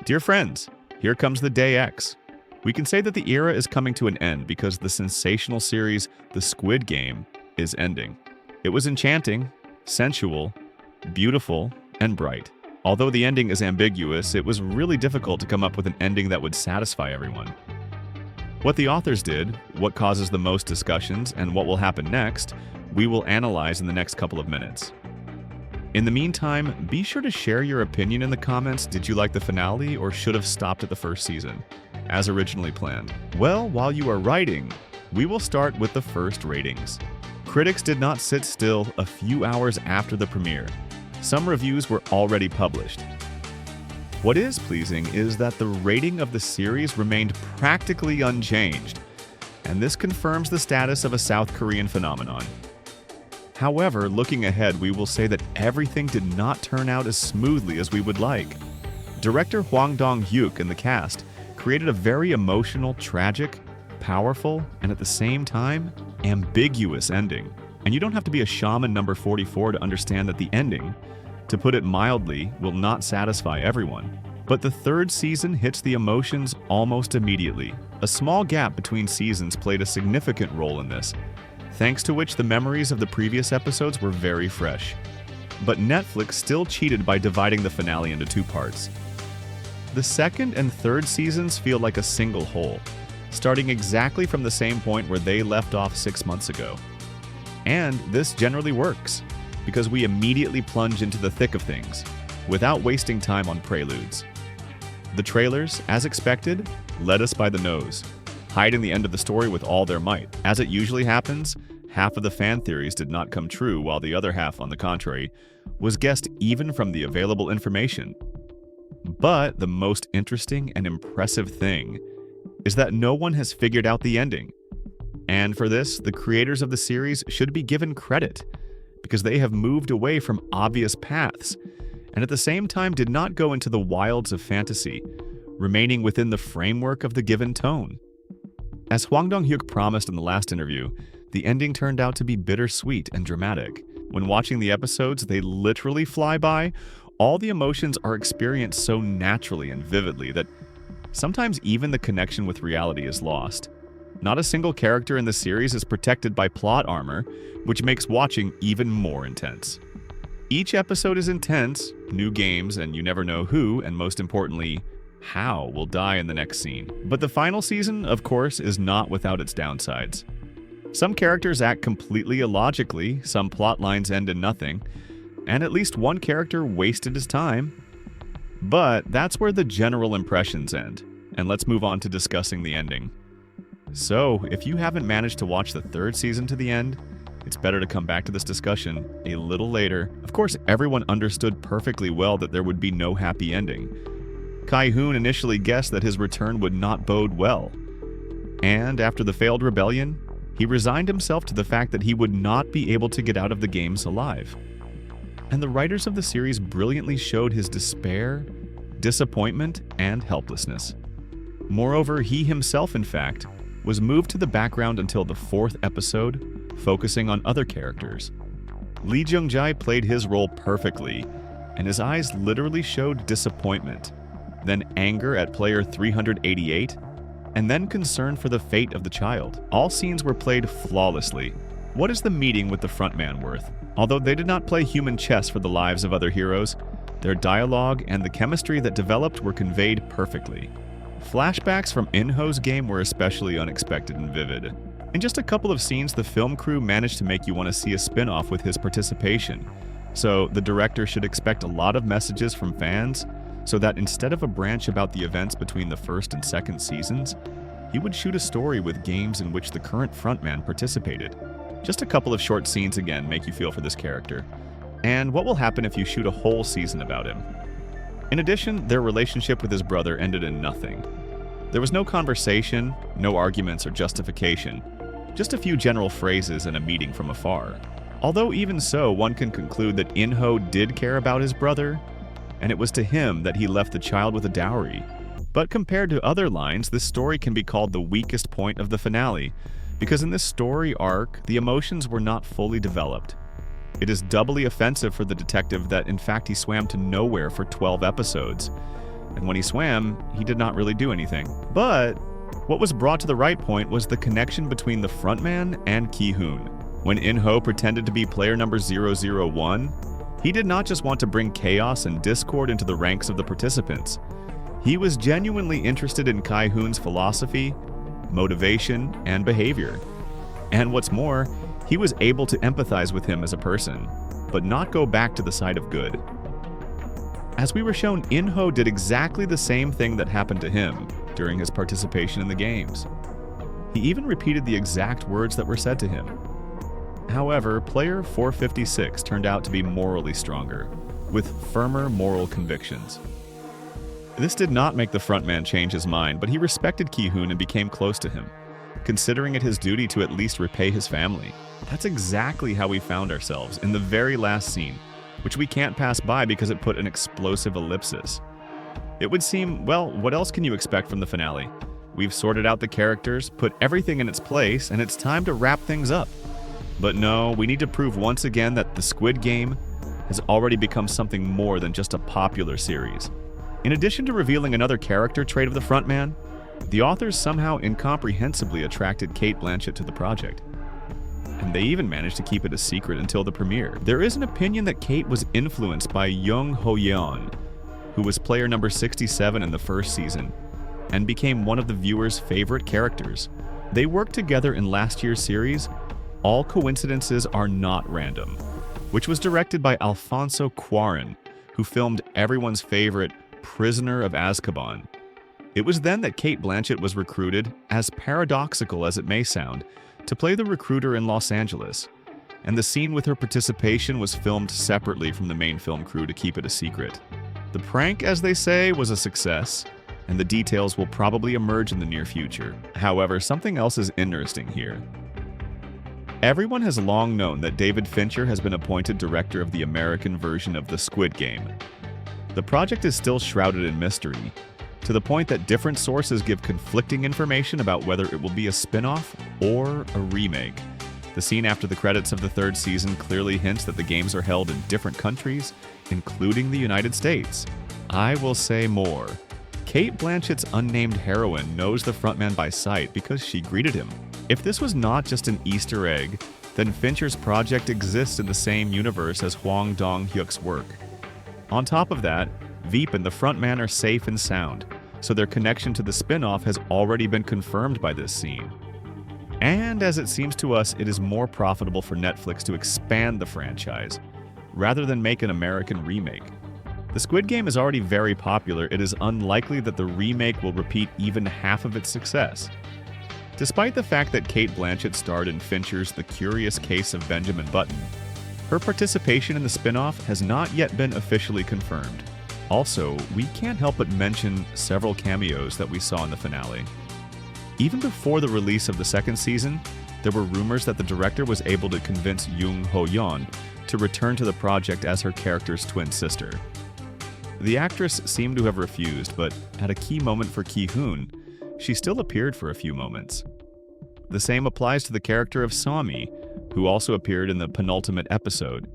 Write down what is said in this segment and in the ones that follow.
Dear friends, here comes the day X. We can say that the era is coming to an end because the sensational series The Squid Game is ending. It was enchanting, sensual, beautiful, and bright. Although the ending is ambiguous, it was really difficult to come up with an ending that would satisfy everyone. What the authors did, what causes the most discussions, and what will happen next, we will analyze in the next couple of minutes. In the meantime, be sure to share your opinion in the comments. Did you like the finale or should have stopped at the first season, as originally planned? Well, while you are writing, we will start with the first ratings. Critics did not sit still a few hours after the premiere. Some reviews were already published. What is pleasing is that the rating of the series remained practically unchanged, and this confirms the status of a South Korean phenomenon. However, looking ahead, we will say that everything did not turn out as smoothly as we would like. Director Hwang Dong-hyuk and the cast created a very emotional, tragic, powerful, and at the same time, ambiguous ending. And you don't have to be a shaman number 44 to understand that the ending, to put it mildly, will not satisfy everyone. But the third season hits the emotions almost immediately. A small gap between seasons played a significant role in this, thanks to which the memories of the previous episodes were very fresh. But Netflix still cheated by dividing the finale into two parts. The second and third seasons feel like a single whole, starting exactly from the same point where they left off 6 months ago. And this generally works, because we immediately plunge into the thick of things, without wasting time on preludes. The trailers, as expected, led us by the nose, hiding the end of the story with all their might. As it usually happens, half of the fan theories did not come true, while the other half, on the contrary, was guessed even from the available information. But the most interesting and impressive thing is that no one has figured out the ending. And for this, the creators of the series should be given credit, because they have moved away from obvious paths, and at the same time did not go into the wilds of fantasy, remaining within the framework of the given tone. As Hwang Dong-hyuk promised in the last interview, the ending turned out to be bittersweet and dramatic. When watching the episodes, they literally fly by. All the emotions are experienced so naturally and vividly that sometimes even the connection with reality is lost. Not a single character in the series is protected by plot armor, which makes watching even more intense. Each episode is intense, new games, and you never know who, and most importantly, how will die in the next scene. But the final season, of course, is not without its downsides. Some characters act completely illogically, some plot lines end in nothing, and at least one character wasted his time. But that's where the general impressions end, and let's move on to discussing the ending. So, if you haven't managed to watch the third season to the end, it's better to come back to this discussion a little later. Of course, everyone understood perfectly well that there would be no happy ending. Gi-hun initially guessed that his return would not bode well. And after the failed rebellion, he resigned himself to the fact that he would not be able to get out of the games alive. And the writers of the series brilliantly showed his despair, disappointment, and helplessness. Moreover, he himself, in fact, was moved to the background until the fourth episode, focusing on other characters. Lee Jung-jae played his role perfectly, and his eyes literally showed disappointment, then anger at player 388, and then concern for the fate of the child. All scenes were played flawlessly. What is the meeting with the frontman worth? Although they did not play human chess for the lives of other heroes, their dialogue and the chemistry that developed were conveyed perfectly. Flashbacks from In-ho's game were especially unexpected and vivid. In just a couple of scenes, the film crew managed to make you want to see a spin-off with his participation. So the director should expect a lot of messages from fans, so that instead of a branch about the events between the first and second seasons, he would shoot a story with games in which the current frontman participated. Just a couple of short scenes again make you feel for this character. And what will happen if you shoot a whole season about him? In addition, their relationship with his brother ended in nothing. There was no conversation, no arguments or justification, just a few general phrases and a meeting from afar. Although even so, one can conclude that In-ho did care about his brother, and it was to him that he left the child with a dowry. But compared to other lines, this story can be called the weakest point of the finale, because in this story arc, the emotions were not fully developed. It is doubly offensive for the detective that in fact he swam to nowhere for 12 episodes. and when he swam, he did not really do anything. But what was brought to the right point was the connection between the frontman and Gi-hun. When In-ho pretended to be player number 001, he did not just want to bring chaos and discord into the ranks of the participants. He was genuinely interested in Gi-hun's philosophy, motivation, and behavior. And what's more, he was able to empathize with him as a person, but not go back to the side of good. As we were shown, In-ho did exactly the same thing that happened to him during his participation in the games. He even repeated the exact words that were said to him. However, player 456 turned out to be morally stronger, with firmer moral convictions. This did not make the frontman change his mind, but he respected Gi-hun and became close to him, considering it his duty to at least repay his family. That's exactly how we found ourselves in the very last scene, which we can't pass by because it put an explosive ellipsis. It would seem, well, what else can you expect from the finale? We've sorted out the characters, put everything in its place, and it's time to wrap things up. But no, we need to prove once again that the Squid Game has already become something more than just a popular series. In addition to revealing another character trait of the frontman, the authors somehow incomprehensibly attracted Cate Blanchett to the project. And they even managed to keep it a secret until the premiere. There is an opinion that Cate was influenced by Jung Ho-yeon, who was player number 67 in the first season, and became one of the viewers' favorite characters. They worked together in last year's series, All Coincidences Are Not Random, which was directed by Alfonso Cuarón, who filmed everyone's favorite Prisoner of Azkaban. It was then that Cate Blanchett was recruited, as paradoxical as it may sound, to play the recruiter in Los Angeles, and the scene with her participation was filmed separately from the main film crew to keep it a secret. The prank, as they say, was a success, and the details will probably emerge in the near future. However, something else is interesting here. Everyone has long known that David Fincher has been appointed director of the American version of the Squid Game. The project is still shrouded in mystery, to the point that different sources give conflicting information about whether it will be a spin-off or a remake. The scene after the credits of the third season clearly hints that the games are held in different countries, including the United States. I will say more. Cate Blanchett's unnamed heroine knows the frontman by sight because she greeted him. If this was not just an Easter egg, then Fincher's project exists in the same universe as Hwang Dong-hyuk's work. On top of that, Veep and the frontman are safe and sound, so their connection to the spin-off has already been confirmed by this scene. And as it seems to us, it is more profitable for Netflix to expand the franchise, rather than make an American remake. The Squid Game is already very popular. It is unlikely that the remake will repeat even half of its success. Despite the fact that Cate Blanchett starred in Fincher's The Curious Case of Benjamin Button, her participation in the spin-off has not yet been officially confirmed. Also, we can't help but mention several cameos that we saw in the finale. Even before the release of the second season, there were rumors that the director was able to convince Jung Ho-yeon to return to the project as her character's twin sister. The actress seemed to have refused, but at a key moment for Gi-hun, she still appeared for a few moments. The same applies to the character of Sami, who also appeared in the penultimate episode.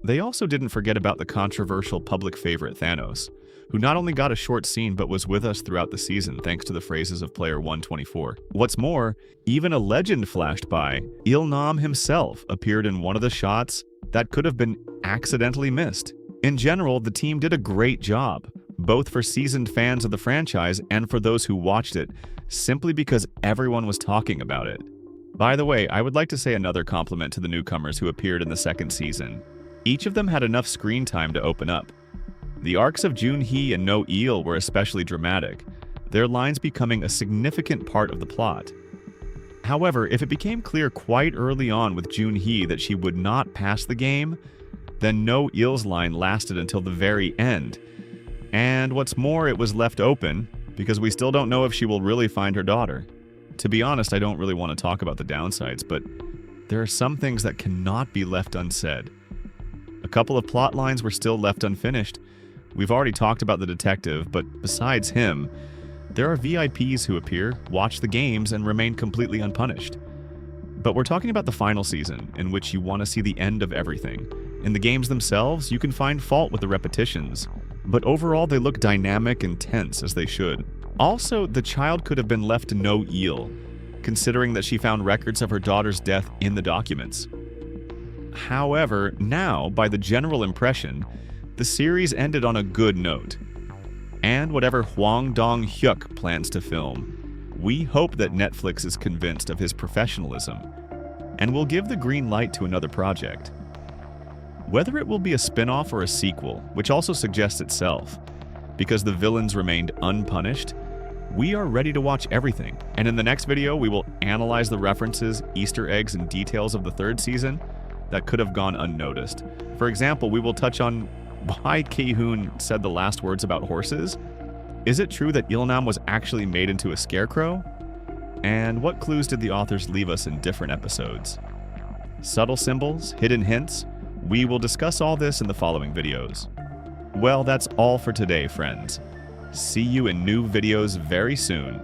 They also didn't forget about the controversial public favorite Thanos, who not only got a short scene but was with us throughout the season thanks to the phrases of player 124. What's more, even a legend flashed by. Il-nam himself appeared in one of the shots that could have been accidentally missed. In general, the team did a great job, both for seasoned fans of the franchise and for those who watched it, simply because everyone was talking about it. By the way, I would like to say another compliment to the newcomers who appeared in the second season. Each of them had enough screen time to open up. The arcs of Joon-hee and No-il were especially dramatic, their lines becoming a significant part of the plot. However, if it became clear quite early on with Joon-hee that she would not pass the game, then No-il's line lasted until the very end. And what's more, it was left open, because we still don't know if she will really find her daughter. To be honest, I don't really want to talk about the downsides, but there are some things that cannot be left unsaid. A couple of plot lines were still left unfinished. We've already talked about the detective, but besides him, there are VIPs who appear, watch the games, and remain completely unpunished. But we're talking about the final season, in which you want to see the end of everything. In the games themselves, you can find fault with the repetitions, but overall they look dynamic and tense as they should. Also, the child could have been left to no eel, considering that she found records of her daughter's death in the documents. However, now, by the general impression, the series ended on a good note. And whatever Hwang Dong-hyuk plans to film, we hope that Netflix is convinced of his professionalism and will give the green light to another project. Whether it will be a spin-off or a sequel, which also suggests itself, because the villains remained unpunished, we are ready to watch everything. And in the next video, we will analyze the references, Easter eggs, and details of the third season that could have gone unnoticed. For example, we will touch on why Gi-hun said the last words about horses. Is it true that Il-nam was actually made into a scarecrow? And what clues did the authors leave us in different episodes? Subtle symbols, hidden hints? We will discuss all this in the following videos. Well, that's all for today, friends. See you in new videos very soon.